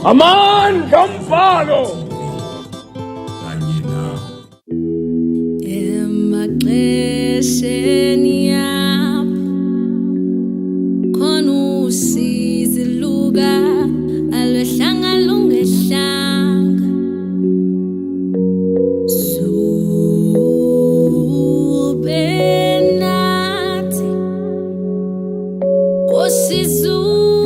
amandla ombhalo kanye nawe emaxesheni yabo khona usizi luka alwehlanga lungehlanga subenathi kosizubenathi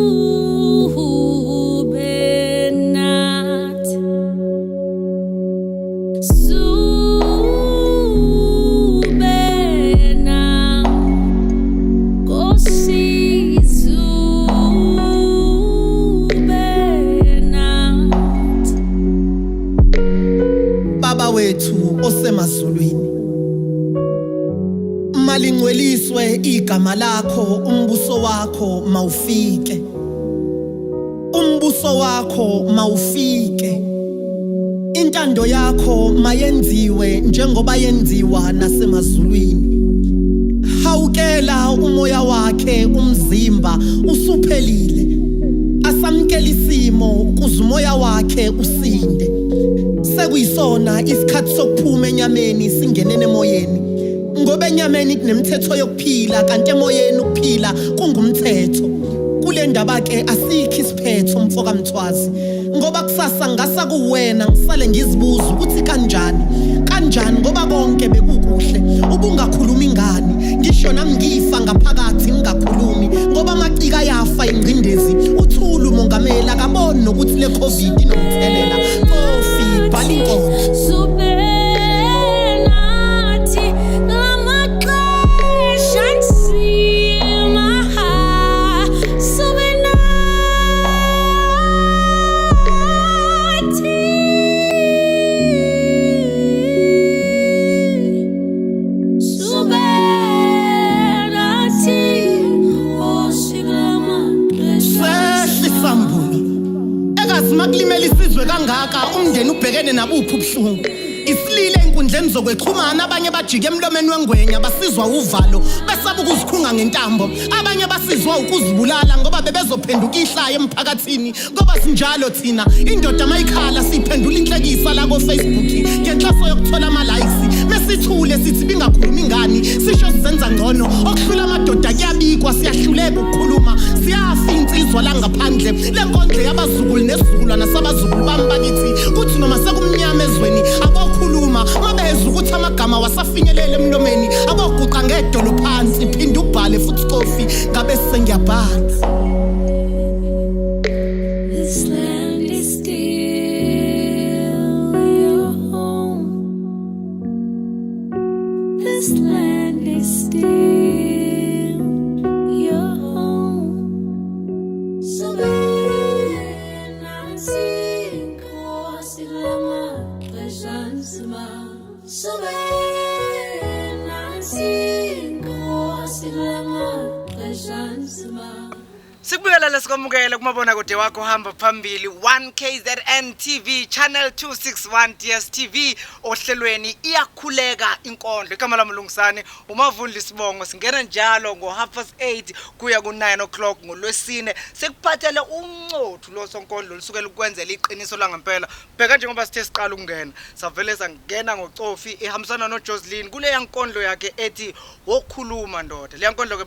Baba wethu osemazulwini, malingcweliswe igama lakho, umbuso wakho mawufike, umbuso wakho mawufike, intando yakho mayenziwe njengoba yenziwa nasemazulwini. Hawukela umoya wakhe umzimba usuphelile, asamkela isimo ukuze umoya wakhe usinde. Sekuyisona isikhathi sokuphuma enyameni singenene emoyeni, ngoba enyameni kunemithetho yokuphila kanti emoyeni ukuphila kungumthetho. Kule ndaba ke asikho isiphetho mfoka Mthwazi, ngoba kusasa ngasa kuwena ngisale ngizibuza ukuthi kanjani ngoba konke bekukuhle ubungakhuluma ingani. Ngisho nami ngifa ngaphakathi ngingakhulumi ngoba amacika yafa ingcindezi. Uthulu umongameli akaboni nokuthi le COVID inomthelela. Kofi bhala inkondlo. Subenathi ngamaxesha nzima Makulimela isizwe kangaka umndeni ubhekene nabuphi ubuhlungu. Isilile enkundleni zokwexhumana, abanye bajike emlomeni wengwenya basizwa uvalo besaba ukuzikhunga ngentambo, abanye basizwa ukuzibulala ngoba bebezophenduka ihlaya emphakathini. Ngoba sinjalo thina indoda mayikhala siphendula inhlekisa la ko Facebook ngenhlaso yokuthola ama likes, mesithule sithi bingakhuluma ingani, sisho sizenza ngcono. Okuhlula amadoda kuyabikwa, siyahluleka ukukhuluma, siyafa insizwa la ngaphandle. Lenkondlo yabazukulu nezizukulwana sabazukulu bami bakithi kuthi noma sekumnyama ezweni abokhuluma, mabeza ukuthi amagama wasafinyelela emlomeni, aboguqa ngedolo phansi phinda ubhale futhi kofi ngabe sengiyabhala. This land is still your home. This land is still your home. Subenathi Nkosi lamaxesha nzima. Subenathi Nkosi lamaxesha nzima. Sikubuyela lesikwamukele kumabona kude wakho hamba phambili 1KZN TV channel 261 DSTV ohlelweni Iyakhuleka Inkondlo. Igama lami Lungisane uMavundla isibongo, singena njalo ngo 8:30 kuya ku 9 o'clock ngolwesine. Sekuphathele umncothu lo sonkondlo lusukela ukwenzela iqiniso la ngempela. Bheka njengoba sithe siqala ukungena, savele sangena ngocofi ehambisana no Jocelyn kule yankondlo yakhe ethi wokhuluma ndoda. Le yankondlo ke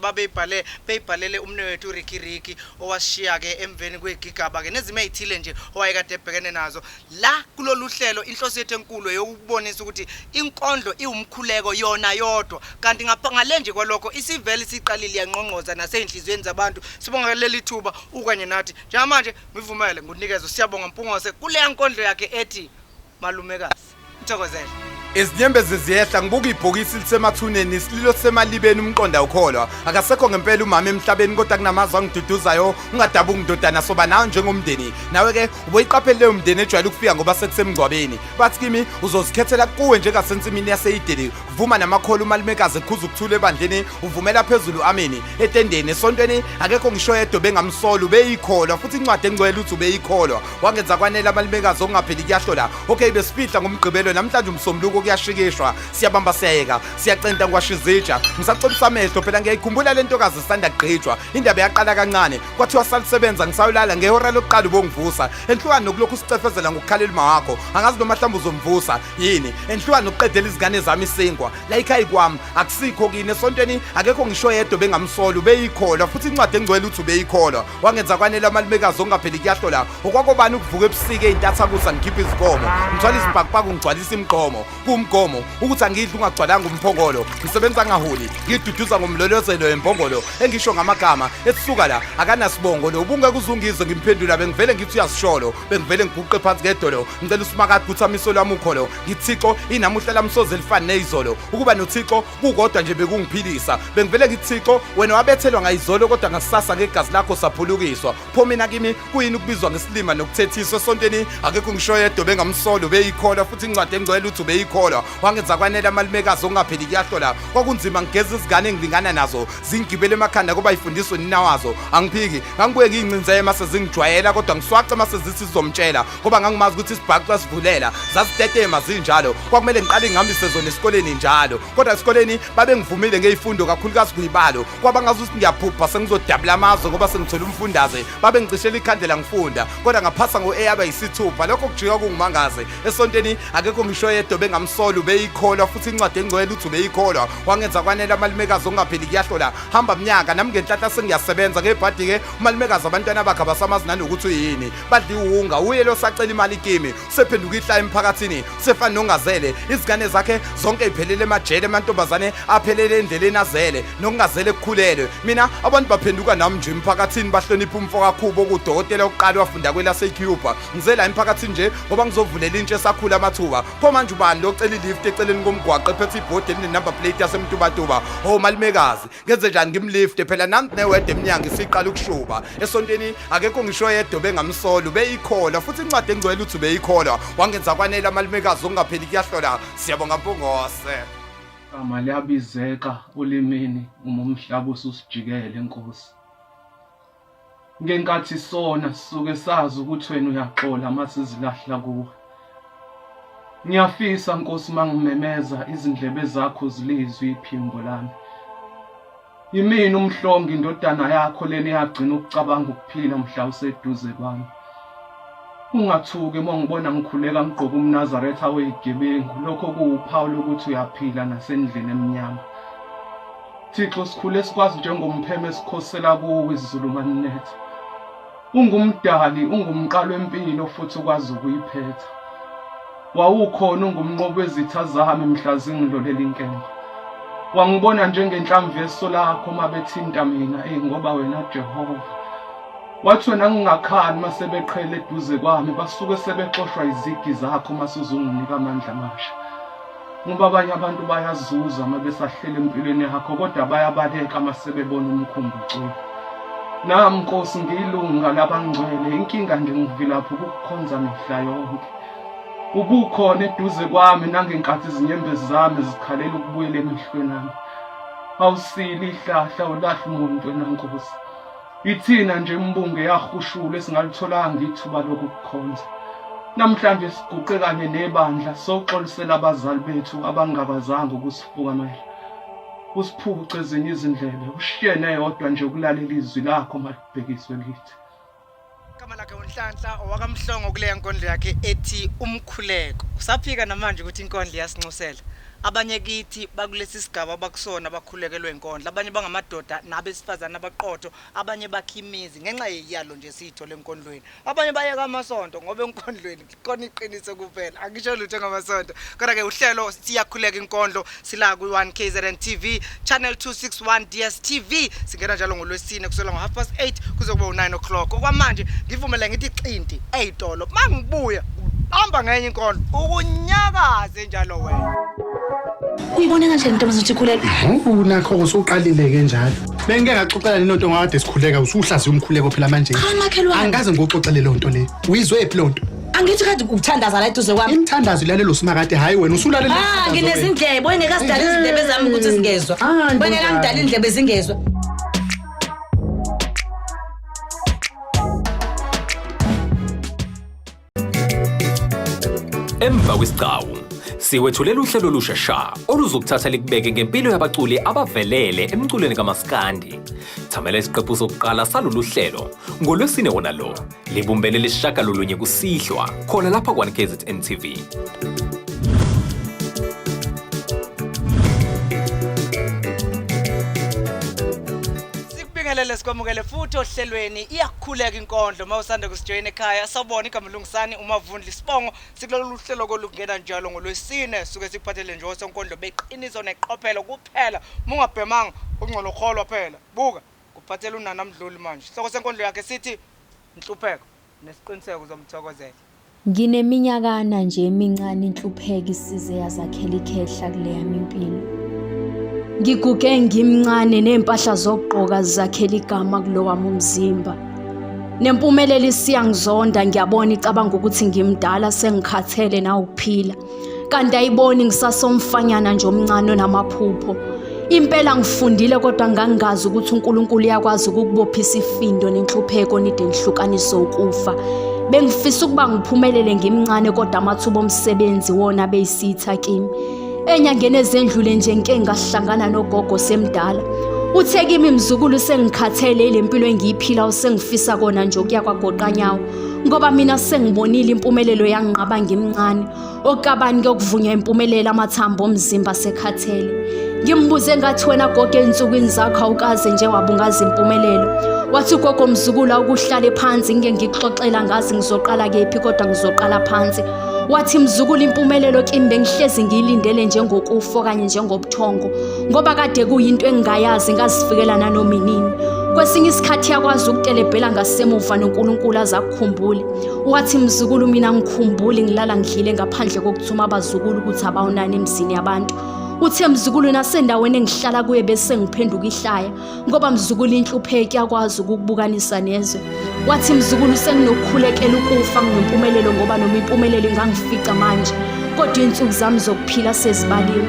beyibhalele umnewethu Rikiriki owashiya ke emveni kwegigaba ke nezime ezithile nje owayekade ebhekene nazo la kulolu hlelo. Inhloso yethu enkulu yokubonisa ukuthi inkondlo iwumkhuleko yona yodwa, kanti ngale nje kwalokho isivele siqalile yanqongqoza naseyinhlizweni zabantu. Sibonga leli thuba ukanye nathi njengamanje ngivumele ngunikezwe. Siyabonga Mpungose kule yankondlo yakhe ethi malumekazi. Ngithokozele. Izinyembezi ziyehla ngibuka ibhokisi lisemathuneni isililo semalibeni umqonda ukholwa akasekho ngempela umama emhlabeni kodwa kunamazwi angiduduzayo ungadabuka indodana soba nawe njengomndeni. Nawe ke uboyiqaphela leyo mndeni ejwayele ukufika ngoba sekusemgcwabeni, bathi kimi uzozikhethela kuwe njengasensimini yaseyideli. Vuma namakholo umalumekazi ekhuza ukuthula ebandleni uvumela phezulu ameni etendeni esontweni akekho ngisho yedwa bengamsolo beyikholwa futhi incwadi engcwele uthi ubeyikholwa wangenza kwanele amalumekazi ongapheli kuyahlola. Okay besifihla ngomgqibelo namhlanje umsombuluko kuyashikishwa siyabamba siyayeka siyacenta ngiwasha izitsha ngisacobisa amehlo phela ngiyayikhumbula le ntokazi isanda kugqitshwa indaba yaqala kancane kwathiwa salisebenza ngisawulala ngehora lokuqala ubongivusa enhlukani nokulokhu sicefezela ngokukhalela uma wakho angazi noma mhlawumbe uzomvusa yini enhlukani nokuqedela izingane zami isingwa la ikhaya kwami akusikho kini esontweni akekho ngisho yedwa bengamsolo ubeyikholwa futhi incwadi engcwele uthi ubeyikholwa wangenza kwanele amalumekazi ongapheli kuyahlola okwakobani ukuvuka ebusika ey'ntatha kusa ngikhipha izikomo ngithwala izibhakubhaku ngigcwalisa imigqomo kuwumgomo ukuthi angidli ungagcwalanga umphongolo ngisebenza ngaholi ngiduduza ngomlolozelo wempongolo engisho ngamagama esisuka la akanasibongo lo ubungeke uzungize ngimphendula bengivele ngithi uyasisholo bengivele ngiguqe phansi ngedolo ngicela usimakade ukuthi amiso lami ukholo ngithixo inamuhla lamsoze elifani neyizolo ukuba nothixo kukodwa nje bekungiphilisa bengivele ngithixo wena wabethelwa ngayizolo kodwa ngasasa ngegazi lakho saphulukiswa pho mina kimi kuyini ukubizwa ngesilima nokuthethiswa esontweni akekho ngisho yedwa bengamsolo beyikholwa futhi incwadi engcwele uthi ubeyikholwa wangenza kwanele amalumekazi ongapheli kuyahlola kwakunzima ngigeza izingane engilingana nazo zingigibele emakhanda kuba ifundiswe nina wazo angiphiki ngangibuye ngiyincinzeye mase zingijwayela kodwa ngiswace mase zithi sizomtshela ngoba ngangimazi ukuthi isibhaqo sivulela zazitetema zinjalo kwakumele ngiqale ngihambise zona esikoleni njalo kodwa esikoleni babengivumile ngeifundo kakhulukazi kuyibalo kwaba ngazuthi ngiyaphupha sengizodabula amazwe ngoba sengithola umfundaze babengicishela ikhandlela ngifunda kodwa ngaphasa ngo-A yaba yisithupha lokho kujika kungimangaze esontweni akekho ngisho yedwa bengamsolo ubeyikholwa futhi incwadi engcwele uthi ubeyikholwa wangenza kwanele amalumekazi ongapheli kuyahlola hamba mnyaka nami ngenhlanhla sengiyasebenza ngebhadi-ke umalumekazi abantwana bakhe abasamazi nanokuthi uyini badla iwunga uye lo sacela imali kimi usephenduka ihlaya emphakathini usefana nongazele izingane zakhe zonke iphelele emajele amantombazane aphelele endleleni azele nokungazele ekukhulelwe mina abantu baphenduka nami nje emphakathini bahlonipha umfo kakhubo kudokotela oqala wafunda kwelasecuba ngizela emphakathini nje ngoba ngizovulela intshe esakhula amathuba pho manje ubani locela ilift eceleni komgwaqo ephethe ibhodi elinenumber plate yasemtubatuba malumekazi ngenze njani ngimlift phela nanti newede eminyanga isiqala ukushuba esontweni akekho ngisho yedwa bengamsolo ubeyikholwa futhi incwadi engcwele uthi ubeyikholwa wangenza kwanele amalumekazi ongapheli kuyahlola siyabonga mpongose Igama liyabizeka ulimini uma umhlaba ususijikele Nkosi. Ngenkathi sona sisuke sazi ukuthi wena uyaxola masizilahla kuwe. Ngiyafisa Nkosi mangimemeza izindlebe zakho zilizwe iphimbo lami. Yimini umhlongi indodana yakho leni yagcina ukucabanga ukuphila mhla useduze kwami. Ungathuke mongibona ngikhuleka ngigqoka umNazaretha weyigebengu lokho kuwuphawu lokuthi uyaphila nasendlini eminyama. Thixo sikhule sikwazi njengompheme esikhosela kuwe isiZulumane nethu. Ungumdali ungumqalo wempilo futhi ukwazi ukuyiphetha. Wawukhona ungumnqobo wezitha zami mhla zingidlolela inkemba. Wangibona njengenhlamvu yeso lakho mabethinta mina ngoba wena Jehova wathi wena ngingakhani masebeqhele eduze kwami basuke sebexoshwa izigi zakho masuzunginika amandla amasha ngoba abanye abantu bayazuza mabesahlela empilweni yakho kodwa bayabaleka masebebona umkhumbulo nami Nkosi ngiyilunga labangcwele inkinga nje ngivilapha ukukhonza mihla yonke ubukhona eduze kwami nangenkathi izinyembezi zami zikhalela ukubuyela emehlweni nami awusili ihlahla ulahla umuntu wena Nkosi ithina nje imbunge yahushula esingalitholanga ithuba lokukhonza namhlanje siguqe kanye nebandla soxolisela abazali bethu abangabazanga ukusifuka manje usiphuce ezinye izindlebe ushiye neyodwa nje ukulalela izwi lakho malibhekiswe kithi igama lakhe uNhlanhla owakamhlongo kule nkondlo yakhe ethi umkhuleko usaphika namanje ukuthi inkondlo yasinxusela abanye kithi bakulesi sigaba bakusona bakhulekelwe inkondlo abanye bangamadoda nabesifazana abaqotho abanye bakhimizi ngenxa yeyalo nje siyithole enkondlweni abanye bayeka amasonto ngoba enkondlweni khona iqiniso kuphela angisho lutho ngamasonto kodwa ke uhlelo siyakhuleka inkondlo sila ku 1KZN TV channel 261 DSTV singena njalo ngolwesine kusela ngo8:30 kuze kube u9 o'clock okwamanje ngivumela ngithi iqinti eyitolo mangibuya hamba ngenye inkondlo ukunyakaze njalo wena uyibone kanjani ntombi zokukhuleka unakho usuqalile ke njalo bengeke ngaxoxela lento ngade sikhuleka usuhlazi umkhuleko phela manje angaze ngokuxoxele lonto le uyizwe ephi lonto angithi kade ukuthandaza la eduze kwami imthandazo ilalelo simakade hayi wena usulalela nginezindlebe wena kasidala izindlebe zami ukuthi zingezwa wena ngangidala indlebe zingezwa emva kwesigcawu Siwethulela uhlelo olushasha oluzokuthatha likubeke ngempilo yabaculi abavelele emculweni kaMaskandi. Thumela isiqephu sokuqala salolu hlelo ngoLwesine wona lo. Libumbele lesishagalolunye kusihlwa khona lapha kwa-KZN TV. Sikubingelele sikwamukele futhi ohlelweni Iyakhuleka Inkondlo mawusanda kusijoyina ekhaya sawubona igama Mlungisani uMavundla isibongo sikulolu hlelo kolungena njalo ngoLwesine suke sikuphathele nje osenkondlo beqiniso neqophelo kuphela mungabhemanga ungcono kholwa phela buka kuphathela unana Mdluli manje sihloko senkondlo yakhe sithi inhlupheko nesiqiniseko zomthokozela. Ngineminyakana nje emincane inhlupheko isize yazakhela ikhehla kule yami impilo. Ngiguge ngimncane nempahla zokugqoka zakhela igama kulo wami umzimba. Nempumelelo isiyangizonda ngiyabona icabanga ukuthi ngimdala sengikhathele na ukuphila. Kanti ayiboni ngisasomfanyana nje omncane namaphupho. Impela ngifundile kodwa ngangazi ukuthi uNkulunkulu uyakwazi ukukubophisa ifindo nenhlupheko nide nihlukanise ukufa. Bengifisa ukuba ngiphumelele ngimncane kodwa amathuba omsebenzi wona beyisitha kimi. Enyangeni ezendlule nje ngeke ngahlangana nogogo semdala. Uthe kimi mzukulu sengikhathele lempilo engiyiphila usengifisa kona nje ukuya kwagoqanyawo ngoba mina sengibonile impumelelo yangiqaba ngimncane. Okabani kokuvunywa impumelelo amathambo omzimba sekhathele. Ngimbuze ngathi wena gogo ensukwini zakho awukaze nje wabungaza impumelelo. Wathi gogo mzukulu ukuhlale phansi ngeke ngikuxoxela ngazi ngizoqala kephi kodwa ngizoqala phansi. Wathi mzukulu impumelelo kimi bengihlezi ngiyilindele njengokufa kanye njengobuthongo ngoba kade kuyinto engingayazi ngazifikela nanominini. Kwesinye isikhathi yakwazi ukutelebhela ngasemuva noNkulunkulu azakukhumbule. Wathi mzukulu mina ngikhumbule ngilala ngidlile ngaphandle kokuthuma abazukulu ukuthi abawunani emzini yabantu. Uthe mzukulu nasendaweni engihlala kuye bese ngiphenduka ihlaya ngoba mzukulu inhlupheko yakwazi ukukubukanisa nezwe. Wathi mzukulu senginokukhulekela ukufa nginempumelelo ngoba noma impumelelo ingangifica manje kodwa insuku zami zokuphila sezibaliwe.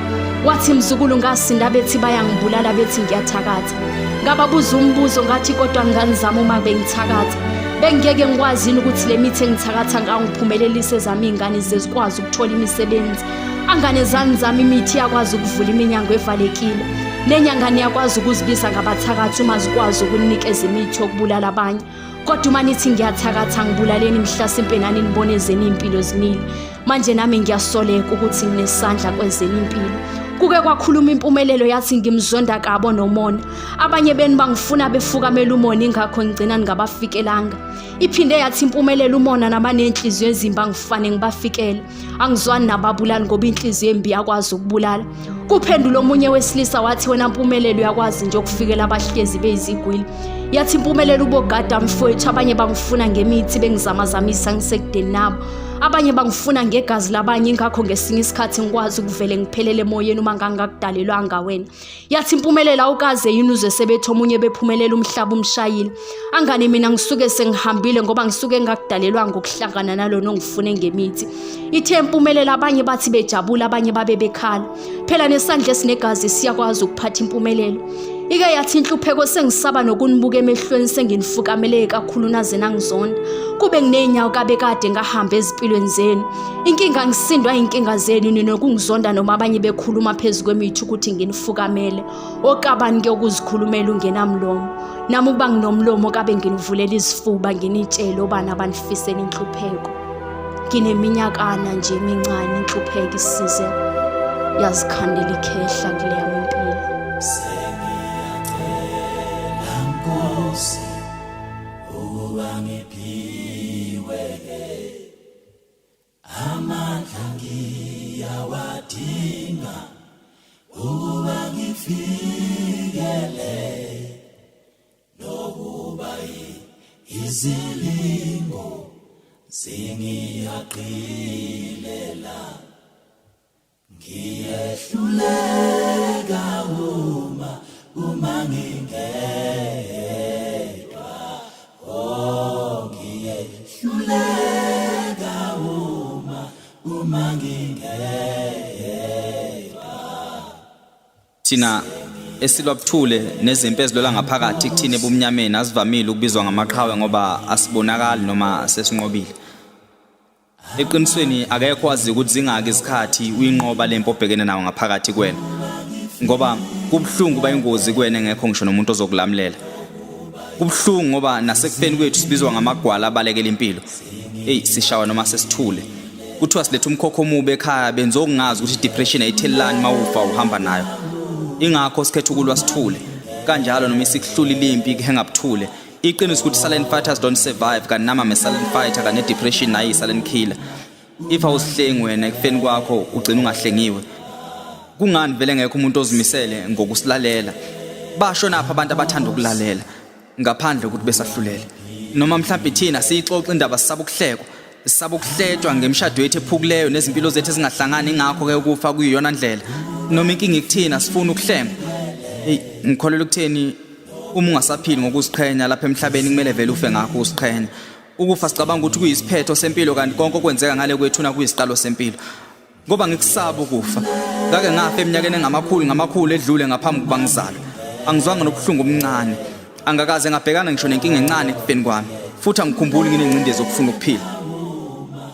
Wathi mzukulu ngasinda bethi bayangibulala bethi ngiyathakatha. Ngababuza umbuzo ngathi kodwa nganizama uma bengithakatha bengeke ngikwazini ukuthi le mithi engithakatha ngangiphumelelise zami ingane zezikwazi ukuthola imisebenzi. Angane zami imithi yakwazi ukuvula iminyango evalekile. Nenyangane yakwazi ukuzibisa ngabathakathi uma zikwazi ukunikeza imithi yokubulala abanye. Kodwa uma nithi ngiyathakatha ngibulaleni mhlasimpenani nibonezeni impilo zimile. Manje nami ngiyasoleka ukuthi nginesandla kwezeni impilo. Kuke kwakhuluma impumelelo yathi ngimzonda kabo nomona. Abanye beni bangifuna befukamela umona ingakho ngicina ngabafikelanga. Iphinde yathi impumelelo umona nabanenhliziyo ezimba ngifane ngibafikele. Angizwani nababulali ngoba inhliziyo embi yakwazi ukubulala. Kuphendula omunye wesilisa wathi wena mpumelelo yakwazi nje ukufikela abahlezi bezigwili. Yathi impumelelo ubogada mfowethu abanye bangifuna ngemithi bengizamazamisa ngisekudeni nabo. Abanye bangifuna ngegazi labanye ingakho ngesinye isikhathi ngikwazi ukuvele ngiphelele emoyeni uma ngangakudalelwanga wena. Yathi impumelelo awukaze yini uzwe sebethu omunye bephumelela umhlaba umshayile. Angane mina ngisuke sengihambile ngoba ngisuke ngakudalelwanga ukuhlangana nalona ongifune ngemithi. Ithe impumelelo abanye bathi bejabula abanye babe bekhala. Phela nesandla esinegazi siyakwazi ukuphatha impumelelo. Ike yathi inhlupheko sengisaba nokunibuka emehlweni senginifukamele kakhulu naze nangizonda. Kube nginenyawo kabe kade ngahamba ezipilweni zenu. Inkinga ngisindwa inkinga zenu ninokungizonda noma abanye bekhuluma phezulu kwemithi ukuthi nginifukamele. Okabani ke ukuzikhulumela ungenamlomo. Nami ukuba nginomlomo kabe nginivulela izifuba nginitshele obani abanifisela inhlupheko. Ngineminyakana nje emincane inhlupheko isize yazikhandela ikhehla kule yami impilo. Amandla ngiyawadinga ukuba ngifikele nokuba izilingo zingiyaqilela ngiyehluleka uma ngingedwa ngiyehluleka uma ngingedwa. Thina esilwabuthule nezimpi ezilola ngaphakathi kuthina ebumnyameni asivamile ukubizwa ngamaqhawe ngoba asibonakali noma sesinqobile. Eqinisweni akekho wazi ukuthi zingaki izikhathi uyinqoba lempo obhekene nawo ngaphakathi kwena. Ngoba kubhlungu bayingozi kwena ngekho ngisho nomuntu ozokulamulela. Kubhlungu ngoba nasekufeni kwethu sibizwa ngamagwala abalekela impilo. Sishawa noma sesithule. Kuthiwa silethe umkhokho omubi ekhaya benza okungazi ukuthi depression ayithelelani mawufa uhamba nayo. Ingakho sikhetha ukulwa sithule. Kanjalo noma isikuhlula ilimpi kuhenga buthule. Iqiniso ukuthi silent fighters don't survive kanti nama silent fighter kane depression nayi silent killer. If awusihlengi wena ekufeni kwakho ugcina ungahlengiwe. Kungani vele ngekho umuntu ozimisele ngokusilalela. Basho napha abantu abathanda ukulalela ngaphandle ukuthi besahlulele. Noma mhlawumbe thina siyixoxa indaba sisaba ukuhlekwa, sisaba ukuhletshwa ngemshado yethu ephukileyo nezimpilo zethu ezingahlangani ingakho ke ukufa kuyiyona ndlela. Noma inkinga ikuthina sifuna ukuhlenga. Ngikholelwa ukutheni uma ungasaphili ngokuziqhenya lapha emhlabeni kumele vele ufe ngakho usiqhenya. Ukufa sicabanga ukuthi kuyisiphetho sempilo kanti konke okwenzeka ngale kwethuna kuyisiqalo sempilo. Ngoba ngikusaba ukufa. Ngake ngafa eminyakeni ngamakhulu edlule ngaphambi kuba ngizalwe. Angizwanga nobuhlungu omncane. Angakaze ngabhekana ngisho nenkinga encane ekufeni kwami. Futhi angikhumbuli nginencindezi okufuna ukuphila.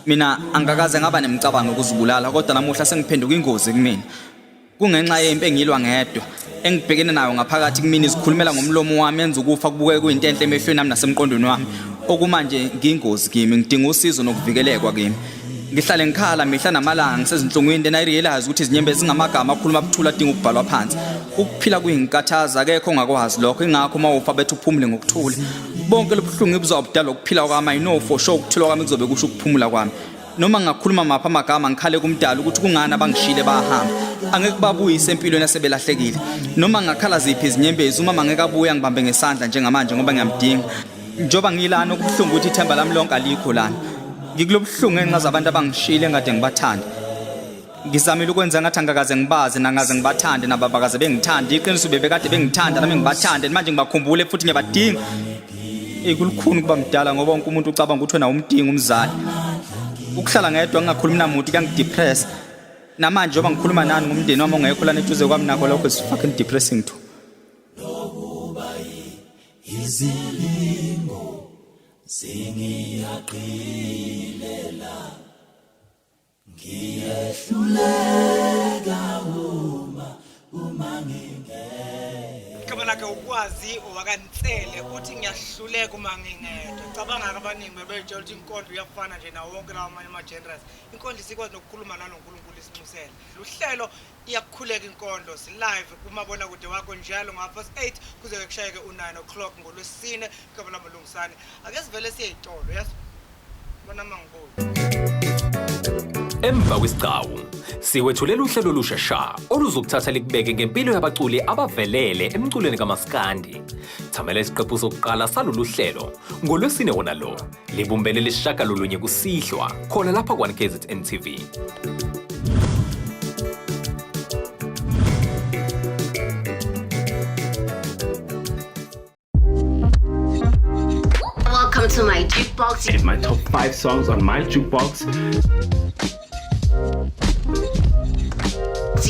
Mina angakaze ngaba nemicabango ukuzibulala kodwa namuhla sengiphenduka ingozi kumina. Kungenxa yempi engilwa ngedwa engibhekene nayo ngaphakathi kumina izikhulumela ngomlomo wami yenza ukufa kubukeke kuyinto enhle emehlweni nami nasemqondweni wami. Okumanje ngiyingozi kimi ngidinga usizo nokuvikelekwa kimi. Ngihlale ngikhala mihla namalanga ngisezinhlungwini then I realize ukuthi izinyembezi zingamagama akhuluma abuthula adinga ukubhalwa phansi. Ukuphila kuyinkathaza akekho ongakwazi lokho ingakho mawufa bethu uphumule ngokuthula. Bonke lobuhlungu ibuzawubudala ukuphila kwami I know for sure ukuthula kwami kuzobe kusho ukuphumula kwami. Noma ngakhuluma mapha amagama ngikhale kumdala ukuthi kungani abangishile bahamba. Angeke babuyise empilweni asebelahlekile. Noma ngakhala ziphi izinyembezi uma mangeke abuya ngibambe ngesandla njengamanje ngoba ngiyamdinga. Njoba ngilana ukubuhlungu ukuthi ithemba lami lonke alikho lana. Ngikulobuhlungu enqaza abantu abangishile engade ngibathanda. Ngizamile ukwenza ngathi angakaze ngibaze nangaze ngibathande nababakaze bengithanda. Iqiniso bebekade bengithanda nami ngibathande manje ngibakhumbule futhi ngiyabadinga. Kulukhuni kuba mdala ngoba wonke umuntu ucabanga ukuthi wena umdingi umzali. Ukuhlala ngedwa ngingakhulumi namuntu kuyangidepress. Namanje njoba ngikhuluma nani ngomndeni wami ongekho lana eduze kwami nakho lokho is fucking depressing too. Izilingo singiyaqilela ngiyahluleka uma ngingedwa. Kabana ke ukwazi owakantsele uthi ngiyahluleka uma ngingedwa. Cabanga abaningi bebetshela ukuthi inkondlo iyafana nje nawo wonke lawo amanye ama-genres. Inkondlo sikwazi nokukhuluma naloNkulunkulu isinxusela. Luhlelo Iyakhuleka Inkondlo si-live kumabona kude wakho njalo nga8 kuze kushayeke u9 o'clock ngolwesine kabana malungisane. Ake sivele siye itolo yazi. Bona mangibuye. Emva kwesigcawu siwethulela uhlelo olusha oluzokuthatha likubeke ngempilo yabaculi abavelele emculweni kamaskandi. Thumela isiqephu sokuqala salolu hlelo ngolwesine wona lo libumbene lesishagalolunye kusihlwa khona lapha kwa-KZN TV. Welcome to my jukebox. And my top 5 songs on my jukebox.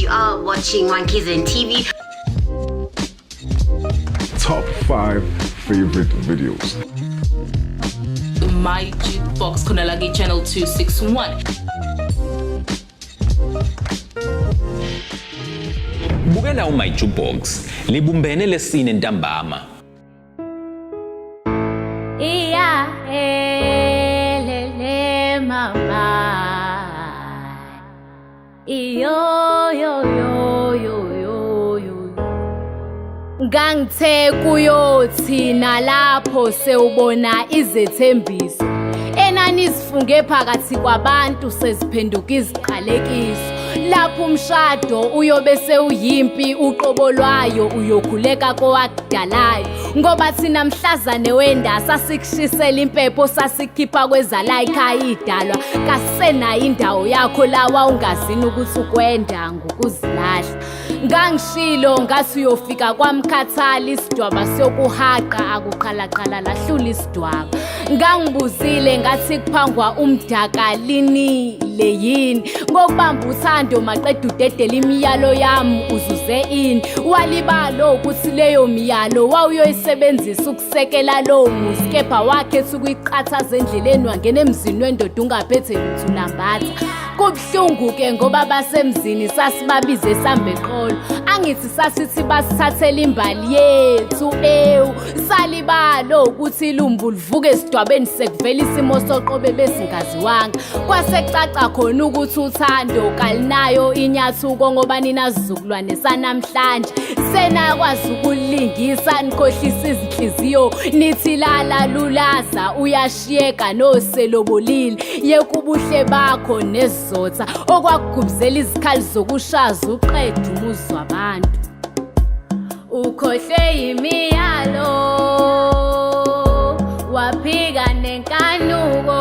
You are watching KZN TV. Top 5 favorite videos. My jukebox Kunalagi channel 261. Bukela My Jukebox libumbene lesine ntambama. Iya elele mama. Iyo yo yo yo yo yo. Ngangithe kuyothi nalapho sewubona izethembiso. Enani sifunge phakathi kwabantu seziphenduka iziqalekiso. Lapho umshado uyobe sewuyimpi uqobo lwayo uyokhuleka kowakudalayo. Ngoba thina mhlazane wenda sasikushisela impepho sasikhipha kwezala ikhaya idalwa. Kasenayo indawo yakho lawa ungazini ukuthi ukwenda ngokuzilahla. Ngangishilo ngathi uyofika kwamkhathali isidwaba siyokuhaqa akuqalaqala lahlula isidwaba. Ngangibuzile ngathi kuphangwa umdaka linile yini ngokubamba uthando maqeda udedela imiyalo yami uzuze ini walibalo ukuthi leyo miyalo wawuyoyisa wawusebenzisa ukusekela lowo muzi kepha wakhetha ukuyiqhathaza endleleni wangena emzini wendoda ungaphethe lutho lambatha. Kubuhlungu-ke ngoba basemzini sasibabize sambe eqolo, angithi sasithi basithathele imbali yethu salibalo ukuthi ilumbu livuke esidwabeni sekuvela isimo soqobe besingaziwanga. Kwasecaca khona ukuthi uthando kalinayo inyathuko ngoba nina sizukulwane sanamhlanje senakwazi ukulingisa nikhohlisa izinhliziyo nithi lala lulaza uyashiyeka noselobolile yekubuhle bakho nezizotha okwakugubuzela izikhali zokushaza uqeda umuzi wabantu. Ukhohle imiyalo waphika nenkanuko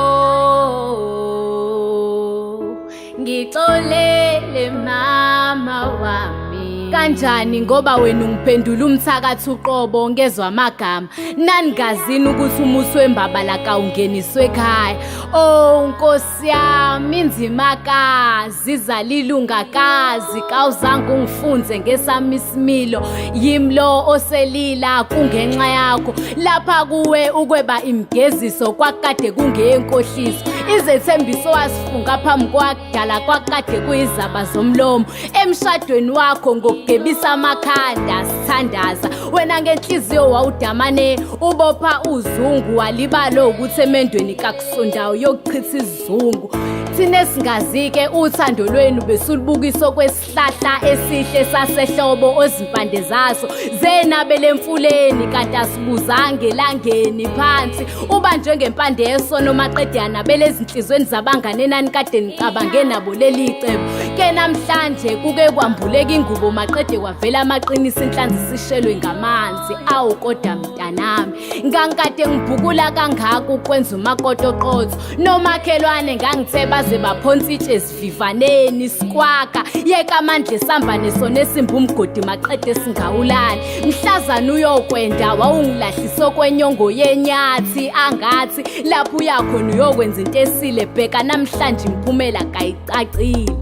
ngixolele mama wami kanjani ngoba wena ungiphendula umthakathi uqobo ngezwe amagama naningazini ukuthi umusi wembabala kawungeniswe ekhaya. Oh Nkosi yami inzimakazi izalilungakazi kawuzange ungifunze ngesami isimilo yimlo oselila kungenxa yakho lapha kuwe ukweba imgeziso kwakade kungeyenkohliso izethembiso wasifunga phambi kwakudala kwakade kuyizaba zomlomo emshadweni wakho ngokugebisa amakhanda sithandaza wena ngenhliziyo wawudamane ubopha uzungu walibalo ukuthi emendweni kakusondayo yokuchitha izungu. Thina singazike uthando lwenu besulibukiso kwesihlahla esihle sasehlobo ozimpande zaso zenabele emfuleni kanti asibuzange langeni phansi uba njengempande yesono maqedana belezinhlizweni zabangane nani kade nicabange nabo leli cebo ke namhlanje kuke kwambuleka ingubo maqede kwavela amaqinisa inhlanzi sishelwe ngamanzi awu kodwa mntanami ngangikade ngibhukula kangaka ukwenza umakotoqotho nomakhelwane ngangithe baze baphonsa itshe sivivaneni sikwaka yeka amandla sambane sona esimba umgodi maqede singawulali mhlazana uyokwenda wawungilahlisa kwenyongo yenyathi angathi lapho uyakhona uyokwenza into esile bheka namhlanje imphumela kayicacile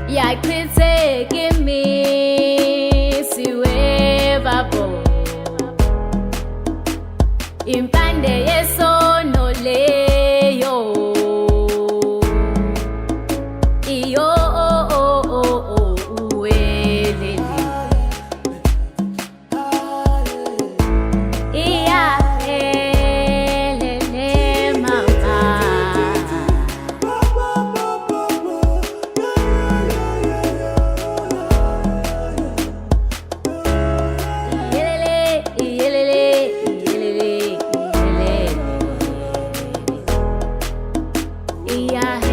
yachitheka imisi webabo impande yesono leyo iyo uwelele iyahelele mama iyelele iyelele iyelele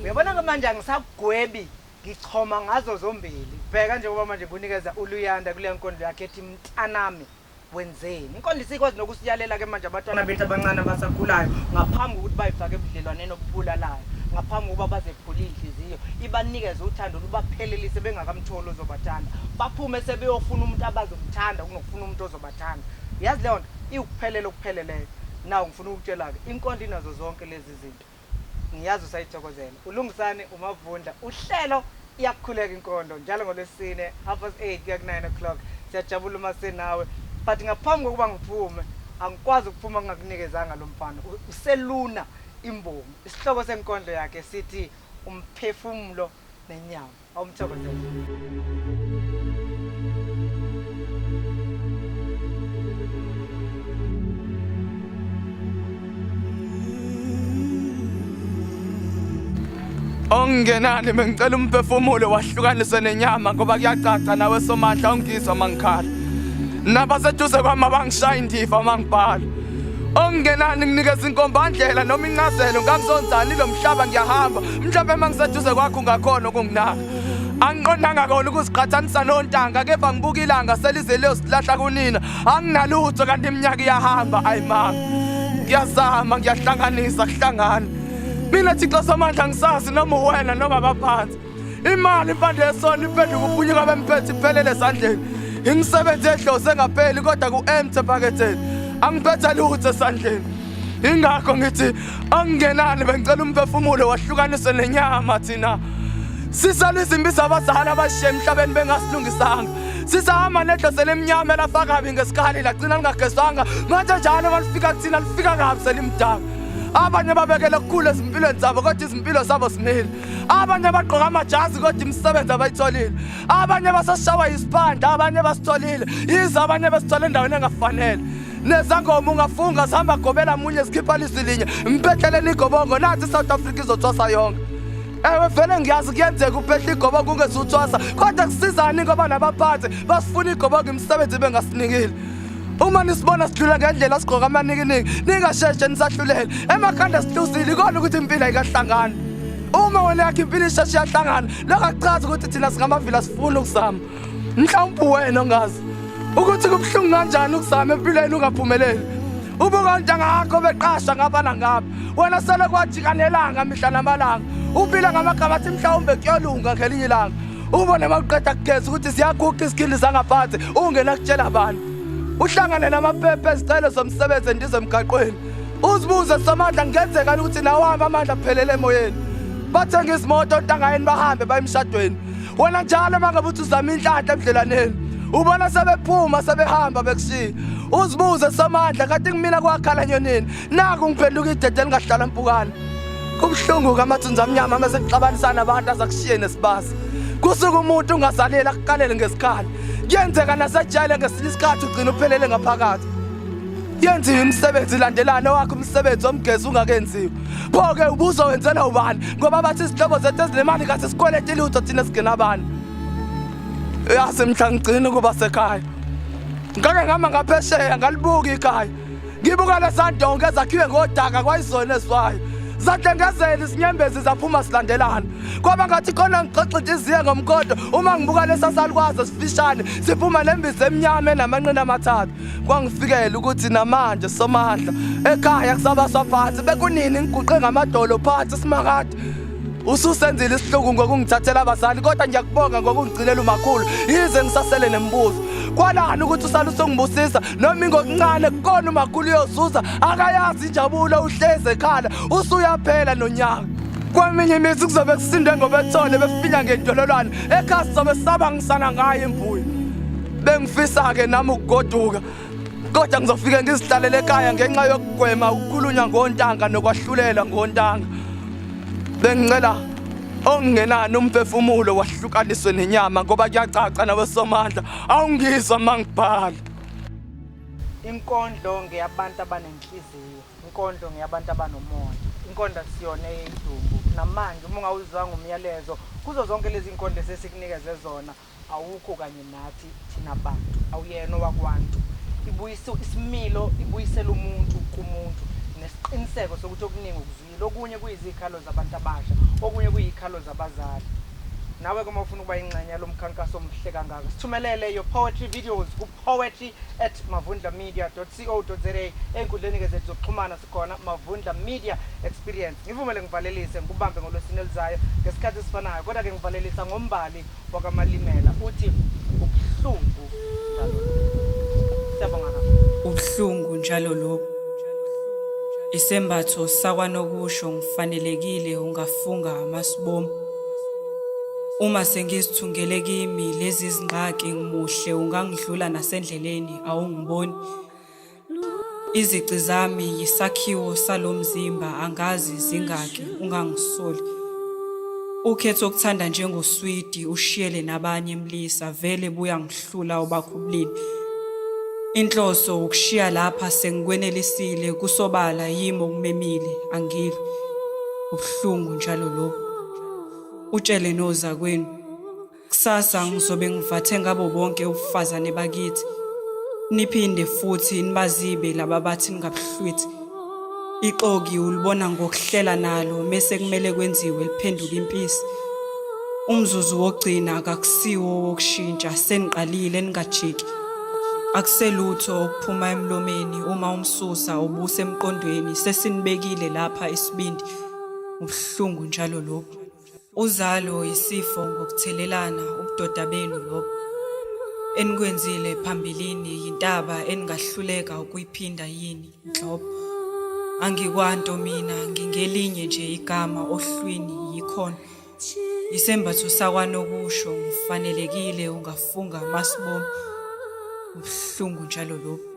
uyabona ke manje angisagwebi ngichoma ngazo zombili bheka njengoba manje kunikeza uluyanda kule nkondlo yakhe ethi mntanami wenzeni inkondlo isikwazi nokusiyalela ke manje abantwana bethu abancane abasakhulayo ngaphambi kokuthi bayifake ebudlelwaneni obubulalayo ngaphambi kokuba bazephula inhliziyo ibanikeze uthando lubaphelelise bengakamtholi ozobathanda baphume sebeyofuna umuntu abazomthanda kunokufuna umuntu ozobathanda yazi leyo nto ikuphelela okupheleleyo nawo ngifuna ukutshela ke inkondlo inazo zonke lezi zinto ngiyazi usayithokozela ulungisane umavundla uhlelo iyakhuleka inkondlo njalo ngolwesine 8:30 kuya ku9 o'clock siyajabula uma senawe but ngaphambi kokuba ngiphume angikwazi ukuphuma ngakunikezanga lo mfana useluna imbomu isihloko senkondlo yakhe sithi umphefumulo nenyama awumthokozela Ongenani bengicela umphefumulo wahlukanise nenyama ngoba kuyacaca nawe somandla ungizwa mangikhala nabaseduze kwami abangishaya indiva mangibhala ongenani nginikeza inkombandlela noma incazelo ngakuzonzani lo mhlaba ngiyahamba mhlawumbe mangiseduze kwakho ungakhona ukunginaka angiqondanga kona ukuziqhathanisa nontanga kepha ngibuka ilanga selize leyosilahla kunina anginalutho kanti iminyaka iyahamba ayi mama ngiyazama ngiyahlanganisa kuhlangana mina Thixo somandla ngisazi noma wena noma abaphansi imali impande yesona iphenduka ubunye bemphethe iphelele esandleni imisebenzi edloze ngapheli kodwa ku-empty ephaketheni angiphethe lutho esandleni ingakho ngithi angingenani bengicela umphefumulo wahlukanise nenyama thina Sisala izimbi zabazali abashiye emhlabeni bengasilungisanga. Sisahamba nedlozi lemnyama elafaka kabi ngesikali lagcina lingagezwanga. Manje njalo malifika kuthina lifika kabi selimdaka. Abanye babekele kukhulu ezimpilweni zabo kodwa izimpilo zabo simile. Abanye bagqoka amajazi kodwa imisebenzi abayitholile. Abanye basashawa yisiphandla, abanye basitholile. Yize abanye basithole endaweni engafanele. Nezangoma ungafunga sihamba gobela munye sikhipha lisilinye. Mpetheleni igobongo nathi South Africa izothwasa yonke. Ewe vele ngiyazi kuyenzeka uphehla igobongo ungezuthwasa kodwa kusizani ngoba nabaphathi basifuna igobongo imisebenzi bengasinikile. Uma nisibona sidlula ngendlela sigqoka amanikiniki ningasheshe nisahlulele emakhanda sihluzile ikona ukuthi impilo ayikahlangani. Uma wena yakho impilo isheshe yahlangana lokho akuchaza ukuthi thina singamavila sifuna ukuzama. Mhlawumbe wena ongazi ukuthi kubhlungu kanjani ukuzama empilweni ungaphumeleli. Ubuka ngakho beqasha ngapha nangapha wena sele kwajikanelanga mihla namalanga. Uphila ngamagama athi mhlawumbe kuyolunga ngelinye ilanga. Ubone mawuqeda kugeza ukuthi siyaguqa iskills zangaphansi ungena kutshela abantu. Uhlangane namaphepha ezicelo zomsebenzi endize emgaqweni. Uzibuze somandla ngenzeka ukuthi nawahamba amandla aphelele emoyeni. Bathenga izimoto ontangayeni bahambe baye emshadweni. Wena njalo mangabe uthi uzama inhlanhla ebudlelaneni. Ubona sebephuma sebehamba bekushiya. Uzibuze somandla kanti kumina kwakhala nyonini. Naku ngiphenduka idede lingahlala empukane. Kubhlungu kamathunza amnyama mase kuxabanisana abantu azakushiye nesibasi. Kusuka umuntu ungasalela akuqalele ngesikhali. Kuyenzeka nasejele ngesinye isikhathi ugcina uphelele ngaphakathi. Yenziwe imisebenzi ilandelana wakho umsebenzi omgezi ungakenziwa. Pho-ke ubuzowenzela ubani ngoba bathi isihlobo zethu ezinemali kathi sikwelete ilutho thina sigcina abantu. Yazi mhla ngigcina ukuba sekhaya. Ngake ngama ngaphesheya ngalibuka ikhaya. Ngibuka lesandonke ezakhiwe ngodaka kwayizona esiwayo. Zahlengezela isinyembezi zaphuma silandelana. Kwaba ngathi khona ngixoxile iziye ngomkhondo uma ngibuka lesasalukwazi sifishane siphuma lembizi emnyama enamanqina amathathu. Kwangifikela ukuthi namanje somandla ekhaya kusabaswa phansi bekunini ngiguqe ngamadolo phansi simakade. Ususenzile isihluku ngokungithathela abazali kodwa ngiyakubonga ngokungigcilela umakhulu yize ngisasele nembuzo. Kwalana ukuthi usala usungibusisa noma ingokuncane kukona umakhulu uyozuza akayazi injabulo uhleze ekhala usuyaphela nonyaka. Kweminye imizi kuzobe kusinde ngobethole befinya ngendololwane ekhaya sizobe saba ngisana ngayo imbuya. Bengifisa-ke nami ukugoduka kodwa ngizofike ngizihlalele ekhaya ngenxa yokugwema ukukhulunywa ngontanga nokwahlulela ngontanga. Bengicela ongenani umphefumulo wahlukaniswe nenyama ngoba kuyacaca nawe somandla awungizwa mangibhala. Inkondlo ngeyabantu abanenhliziyo, inkondlo ngeyabantu abanomoya, inkondlo siyona eyedumbu. Namanje uma ungawuzwanga umyalezo kuzo zonke lezi inkondlo esesikunikeze zona awukho kanye nathi thina bantu, awuyena wakwantu. Ibuyisa isimilo, ibuyisela umuntu kumuntu nesiqiniseko sokuthi okuningi ukuzwile, okunye kuyizikhalo zabantu abasha, okunye kuyikhalo zabazali. Nawe kuma ufuna ukuba ingxenye lomkhankaso omhle kangaka sithumelele your poetry videos ku poetry@mavundlamedia.co.za enkundleni ke zethu zokuxhumana sikhona Mavundla Media Experience. Ngivumele ngivalelise ngubambe ngolwesine elizayo ngesikhathi esifanayo kodwa ke ngivalelisa ngombali wakamalimela uthi ubuhlungu njalo. Siyabonga kakhulu. Ubuhlungu njalo lo. Isembatho sakwanokusho ngifanelekile ungafunga amasibomu. Uma sengizithungele kimi lezi zingqaki ngimuhle ungangidlula nasendleleni awungiboni. Izici zami yisakhiwo salomzimba angazi zingaki ungangisoli. Ukhetho okuthanda njengoswidi ushiyele nabanye emlisa vele buya ngihlula obakhubulini. Inhloso ukushiya lapha sengikwenelisile kusobala yimo kumemile angili. Ubuhlungu njalo lo. Utshele noza kwenu. Kusasa ngizobe ngivathe ngabo bonke ubufazane bakithi. Niphinde futhi nibazibe laba bathi ngabhlwithi. Iqoki ulibona ngokuhlela nalo mase kumele kwenziwe liphenduka impisi. Umzuzu wogcina akakusiwo wokushintsha seniqalile ningajiki. Akuselutho okuphuma emlomeni uma umsusa ubuse emqondweni sesinibekile lapha isibindi. Ubuhlungu njalo lo. Uzalo isifo ngokuthelelana ubudoda benu lo. Enikwenzile phambilini yintaba eningahluleka ukuyiphinda yini Nhlobo. Angikwanto mina ngingelinye nje igama ohlwini yikhona. Isembatho sakwanokusho ngifanelekile ungafunga amasibomu. Ubuhlungu njalo lobu.